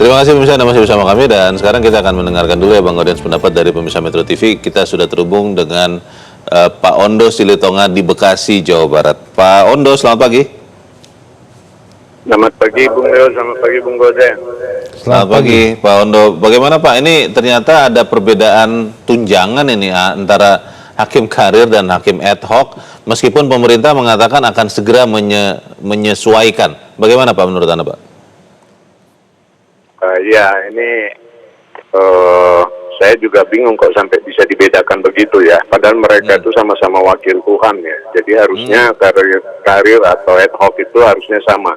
Terima kasih pemirsa Anda masih bersama kami, dan sekarang kita akan mendengarkan dulu ya Bang Audiens pendapat dari pemirsa Metro TV. Kita sudah terhubung dengan Pak Ondo Silitonga di Bekasi, Jawa Barat. Pak Ondo, selamat pagi. Selamat pagi Bung Leo, selamat pagi Bung Gode. Selamat pagi Pak Ondo. Bagaimana Pak, ini ternyata ada perbedaan tunjangan ini antara hakim karir dan hakim ad hoc, meskipun pemerintah mengatakan akan segera menyesuaikan. Bagaimana Pak menurut Anda Pak? Ya, ini saya juga bingung kok sampai bisa dibedakan begitu ya. Padahal mereka itu sama-sama wakil Tuhan ya. Jadi harusnya karir atau ad hoc itu harusnya sama.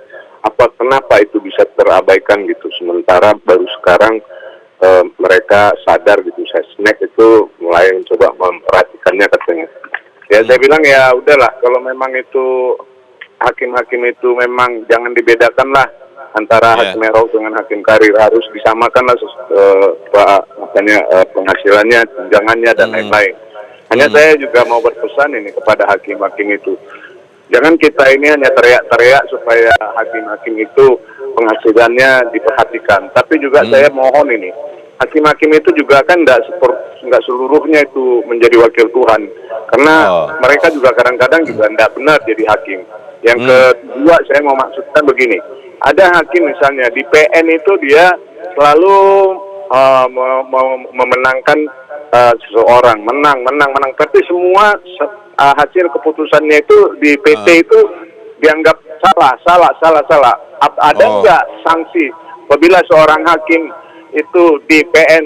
Kenapa itu bisa terabaikan gitu? Sementara baru sekarang mereka sadar gitu. Sesnek itu mulai mencoba memperhatikannya katanya. Ya saya bilang ya udahlah, kalau memang itu hakim-hakim itu memang jangan dibedakan lah antara hakim ad hoc dengan hakim karir, harus disamakan lah penghasilannya, tunjangannya dan lain-lain. Hanya saya juga mau berpesan ini kepada hakim-hakim itu, jangan kita ini hanya teriak-teriak supaya hakim-hakim itu penghasilannya diperhatikan, tapi juga saya mohon ini, hakim-hakim itu juga kan nggak seluruhnya itu menjadi wakil Tuhan, karena mereka juga kadang-kadang juga tidak benar jadi hakim. Yang kedua saya mau maksudkan begini, ada hakim misalnya di PN itu dia selalu memenangkan seseorang, menang, tapi semua hasil keputusannya itu di PT itu dianggap salah. Ada nggak sanksi apabila seorang hakim itu di PN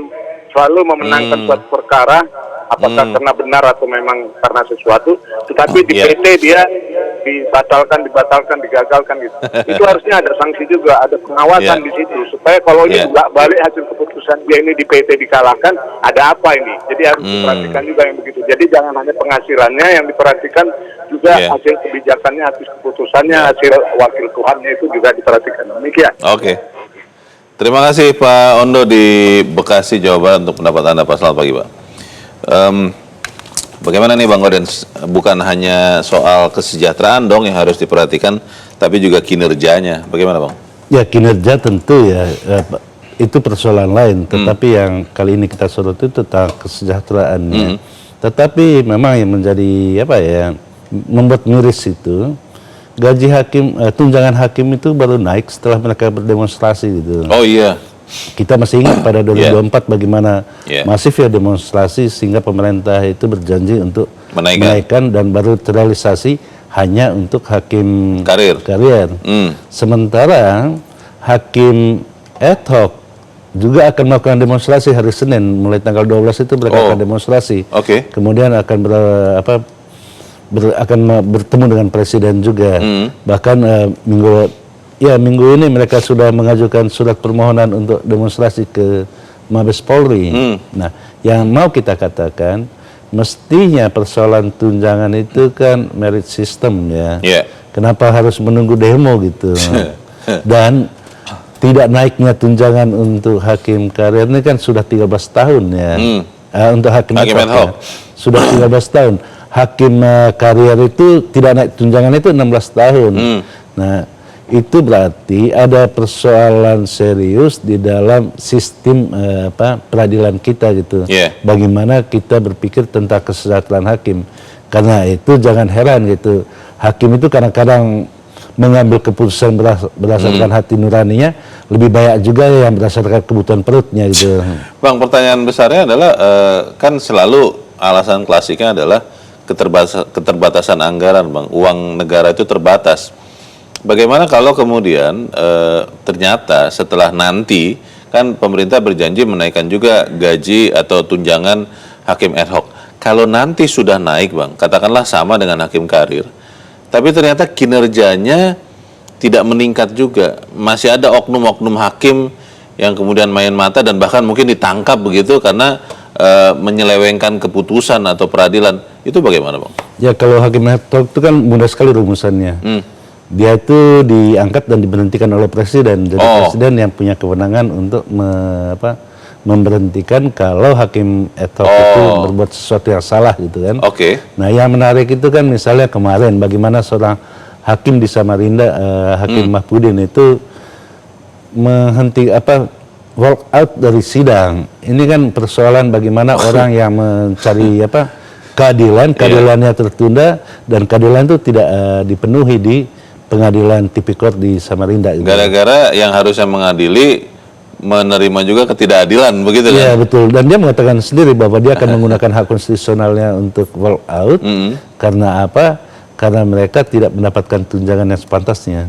selalu memenangkan suatu perkara, apakah karena benar atau memang karena sesuatu, tetapi di PT dia digagalkan gitu. Itu harusnya ada sanksi juga, ada pengawasan di situ, supaya kalau ini balik hasil keputusan dia ini di PT dikalahkan, ada apa ini? Jadi harus diperhatikan juga yang begitu. Jadi jangan hanya penghasilannya yang diperhatikan, juga hasil kebijakannya, hasil keputusannya, hasil wakil Tuhannya itu juga diperhatikan. Demikian. Oke. Terima kasih Pak Ondo di Bekasi, Jawa Barat untuk pendapat Anda Pak. Selamat pagi Pak. Bagaimana nih Bang Audiens? Bukan hanya soal kesejahteraan dong yang harus diperhatikan, tapi juga kinerjanya. Bagaimana Bang? Ya kinerja tentu ya itu persoalan lain. Tetapi yang kali ini kita sorot itu tentang kesejahteraannya. Tetapi memang yang menjadi membuat miris itu, gaji hakim, tunjangan hakim itu baru naik setelah mereka berdemonstrasi gitu. Oh iya. Kita masih ingat pada 2024 bagaimana masifnya demonstrasi sehingga pemerintah itu berjanji untuk menaikkan dan baru terrealisasi hanya untuk hakim karir. Sementara hakim ad hoc juga akan melakukan demonstrasi hari Senin, mulai tanggal 12 itu mereka akan demonstrasi. Kemudian akan akan bertemu dengan presiden juga. Bahkan minggu ini mereka sudah mengajukan surat permohonan untuk demonstrasi ke Mabes Polri. Nah, yang mau kita katakan, mestinya persoalan tunjangan itu kan merit system ya. Kenapa harus menunggu demo gitu? Dan tidak naiknya tunjangan untuk hakim karir ini kan sudah 13 tahun ya. Untuk hakim ad hoc sudah 13 tahun. Hakim karir itu tidak naik tunjangan itu 16 tahun. Nah, itu berarti ada persoalan serius di dalam sistem peradilan kita gitu. Bagaimana kita berpikir tentang kesejahteraan hakim. Karena itu jangan heran gitu. Hakim itu kadang-kadang mengambil keputusan berdasarkan hati nuraninya, lebih banyak juga yang berdasarkan kebutuhan perutnya gitu. Bang, pertanyaan besarnya adalah kan selalu alasan klasiknya adalah keterbatasan anggaran, Bang. Uang negara itu terbatas. Bagaimana kalau kemudian ternyata setelah nanti kan pemerintah berjanji menaikkan juga gaji atau tunjangan hakim ad hoc. Kalau nanti sudah naik Bang, katakanlah sama dengan hakim karir, tapi ternyata kinerjanya tidak meningkat juga. Masih ada oknum-oknum hakim yang kemudian main mata dan bahkan mungkin ditangkap begitu karena menyelewengkan keputusan atau peradilan. Itu bagaimana Bang? Ya kalau hakim ad hoc itu kan mudah sekali rumusannya. Dia itu diangkat dan diberhentikan oleh presiden. Jadi presiden yang punya kewenangan untuk memberhentikan kalau hakim ad hoc itu berbuat sesuatu yang salah gitu kan. Nah yang menarik itu kan misalnya kemarin bagaimana seorang hakim di Samarinda, Hakim Mahpudin itu walk out dari sidang. Ini kan persoalan bagaimana orang yang mencari keadilannya tertunda dan keadilan itu tidak dipenuhi di pengadilan tipikor di Samarinda. Gara-gara yang harusnya mengadili menerima juga ketidakadilan, begitu kan? Iya betul. Dan dia mengatakan sendiri bahwa dia akan menggunakan hak konstitusionalnya untuk walk out. Karena apa? Karena mereka tidak mendapatkan tunjangan yang sepantasnya.